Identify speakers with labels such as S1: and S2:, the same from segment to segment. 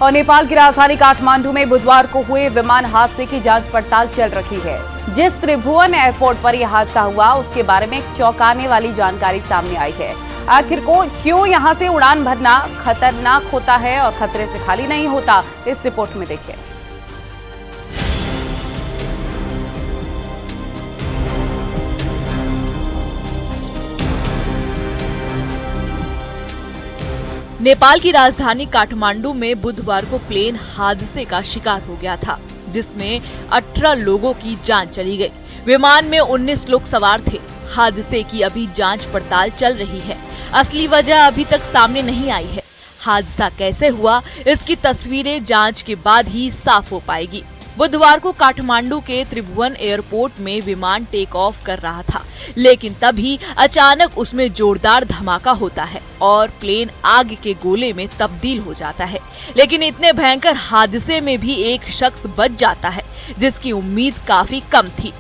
S1: और नेपाल की राजधानी काठमांडू में बुधवार को हुए विमान हादसे की जांच पड़ताल चल रही है। जिस त्रिभुवन एयरपोर्ट पर यह हादसा हुआ उसके बारे में चौंकाने वाली जानकारी सामने आई है। आखिर क्यों यहां से उड़ान भरना खतरनाक होता है और खतरे से खाली नहीं होता, इस रिपोर्ट में देखिए।
S2: नेपाल की राजधानी काठमांडू में बुधवार को प्लेन हादसे का शिकार हो गया था, जिसमें 18 लोगों की जान चली गई। विमान में 19 लोग सवार थे। हादसे की अभी जांच पड़ताल चल रही है। असली वजह अभी तक सामने नहीं आई है। हादसा कैसे हुआ, इसकी तस्वीरें जांच के बाद ही साफ हो पाएगी। बुधवार को काठमांडू के त्रिभुवन एयरपोर्ट में विमान टेक ऑफ कर रहा था, लेकिन तभी अचानक उसमें जोरदार धमाका होता है और प्लेन आग के गोले में तब्दील हो जाता है। लेकिन इतने भयंकर हादसे में भी एक शख्स बच जाता है, जिसकी उम्मीद काफी कम थी।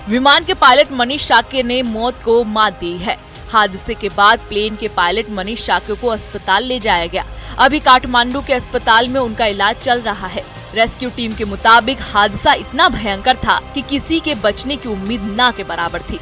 S2: विमान के पायलट मनीष शाक्य ने मौत को मात दी है। हादसे के बाद प्लेन के पायलट मनीष शाक्य को अस्पताल ले जाया गया। अभी काठमांडू के अस्पताल में उनका इलाज चल रहा है। रेस्क्यू टीम के मुताबिक हादसा इतना भयंकर था कि किसी के बचने की उम्मीद ना के बराबर थी।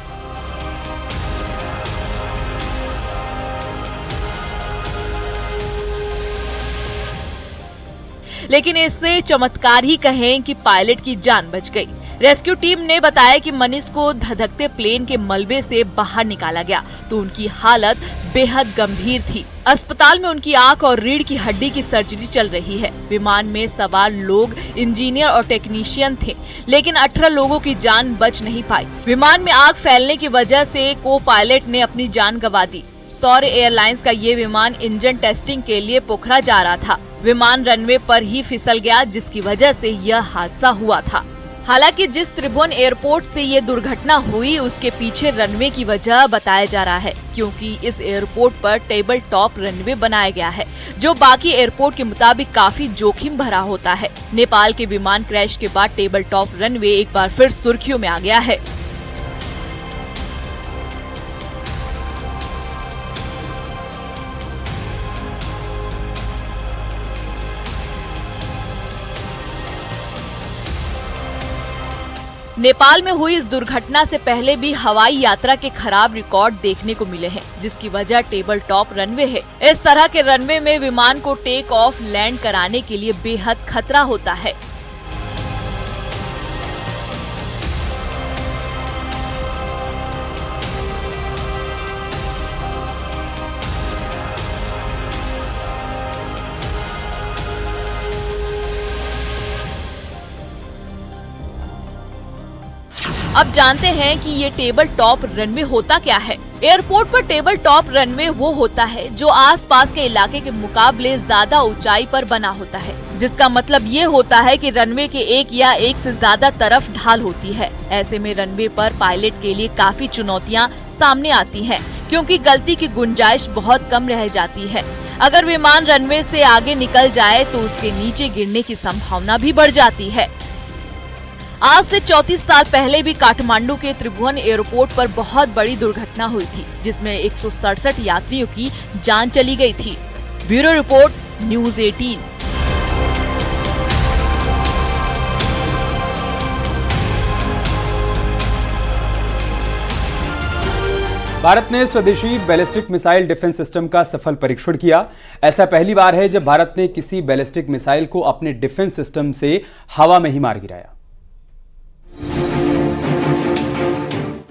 S2: लेकिन इससे चमत्कार ही कहें कि पायलट की जान बच गई। रेस्क्यू टीम ने बताया कि मनीष को धधकते प्लेन के मलबे से बाहर निकाला गया तो उनकी हालत बेहद गंभीर थी। अस्पताल में उनकी आंख और रीढ़ की हड्डी की सर्जरी चल रही है। विमान में सवार लोग इंजीनियर और टेक्नीशियन थे, लेकिन 18 लोगों की जान बच नहीं पाई। विमान में आग फैलने की वजह से को पायलट ने अपनी जान गंवा दी। सौर्य एयरलाइंस का ये विमान इंजन टेस्टिंग के लिए पोखरा जा रहा था। विमान रनवे पर ही फिसल गया, जिसकी वजह से यह हादसा हुआ था। हालांकि जिस त्रिभुवन एयरपोर्ट से ये दुर्घटना हुई उसके पीछे रनवे की वजह बताया जा रहा है, क्योंकि इस एयरपोर्ट पर टेबल टॉप रनवे बनाया गया है, जो बाकी एयरपोर्ट के मुताबिक काफी जोखिम भरा होता है। नेपाल के विमान क्रैश के बाद टेबल टॉप रनवे एक बार फिर सुर्खियों में आ गया है। नेपाल में हुई इस दुर्घटना से पहले भी हवाई यात्रा के खराब रिकॉर्ड देखने को मिले हैं, जिसकी वजह टेबल टॉप रनवे है। इस तरह के रनवे में विमान को टेक ऑफ लैंड कराने के लिए बेहद खतरा होता है। अब जानते हैं कि ये टेबल टॉप रनवे होता क्या है। एयरपोर्ट पर टेबल टॉप रनवे वो होता है जो आसपास के इलाके के मुकाबले ज्यादा ऊंचाई पर बना होता है, जिसका मतलब ये होता है कि रनवे के एक या एक से ज्यादा तरफ ढाल होती है। ऐसे में रनवे पर पायलट के लिए काफी चुनौतियां सामने आती हैं, क्योंकि गलती की गुंजाइश बहुत कम रह जाती है। अगर विमान रनवे से आगे निकल जाए तो उसके नीचे गिरने की संभावना भी बढ़ जाती है। आज से 34 साल पहले भी काठमांडू के त्रिभुवन एयरपोर्ट पर बहुत बड़ी दुर्घटना हुई थी, जिसमें 167 यात्रियों की जान चली गई थी। Bureau report, news 18।
S3: भारत ने स्वदेशी बैलिस्टिक मिसाइल डिफेंस सिस्टम का सफल परीक्षण किया। ऐसा पहली बार है जब भारत ने किसी बैलिस्टिक मिसाइल को अपने डिफेंस सिस्टम से हवा में ही मार गिराया।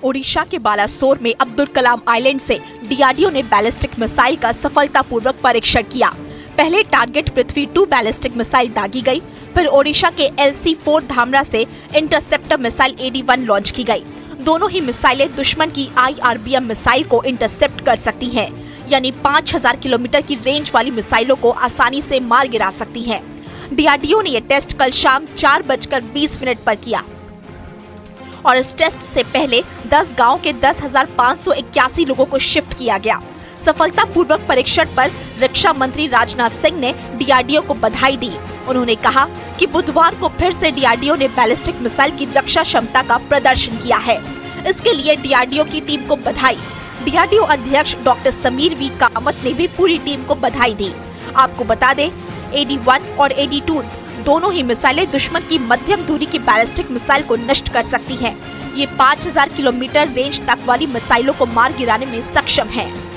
S4: ओडिशा के बालासोर में अब्दुल कलाम आइलैंड से डीआरडीओ ने बैलिस्टिक मिसाइल का सफलतापूर्वक परीक्षण किया। पहले टारगेट पृथ्वी 2 बैलिस्टिक मिसाइल दागी गई, फिर ओडिशा के LC-4 धामरा से इंटरसेप्टर मिसाइल AD-1 लॉन्च की गई। दोनों ही मिसाइलें दुश्मन की IRBM मिसाइल को इंटरसेप्ट कर सकती हैं, यानी 5000 किलोमीटर की रेंज वाली मिसाइलों को आसानी से मार गिरा सकती हैं। डीआरडीओ ने यह टेस्ट कल शाम 4:20 पर किया और इस टेस्ट से पहले 10 गांव के 10,581 लोगों को शिफ्ट किया गया। सफलतापूर्वक परीक्षण पर रक्षा मंत्री राजनाथ सिंह ने डीआरडीओ को बधाई दी। उन्होंने कहा कि बुधवार को फिर से डीआरडीओ ने बैलिस्टिक मिसाइल की रक्षा क्षमता का प्रदर्शन किया है। इसके लिए डीआरडीओ की टीम को बधाई। डीआरडीओ अध्यक्ष डॉक्टर समीर वी कामत ने भी पूरी टीम को बधाई दी। आपको बता दें, AD-1 और AD-2 दोनों ही मिसाइलें दुश्मन की मध्यम दूरी की बैलिस्टिक मिसाइल को नष्ट कर सकती हैं। ये 5000 किलोमीटर रेंज तक वाली मिसाइलों को मार गिराने में सक्षम है।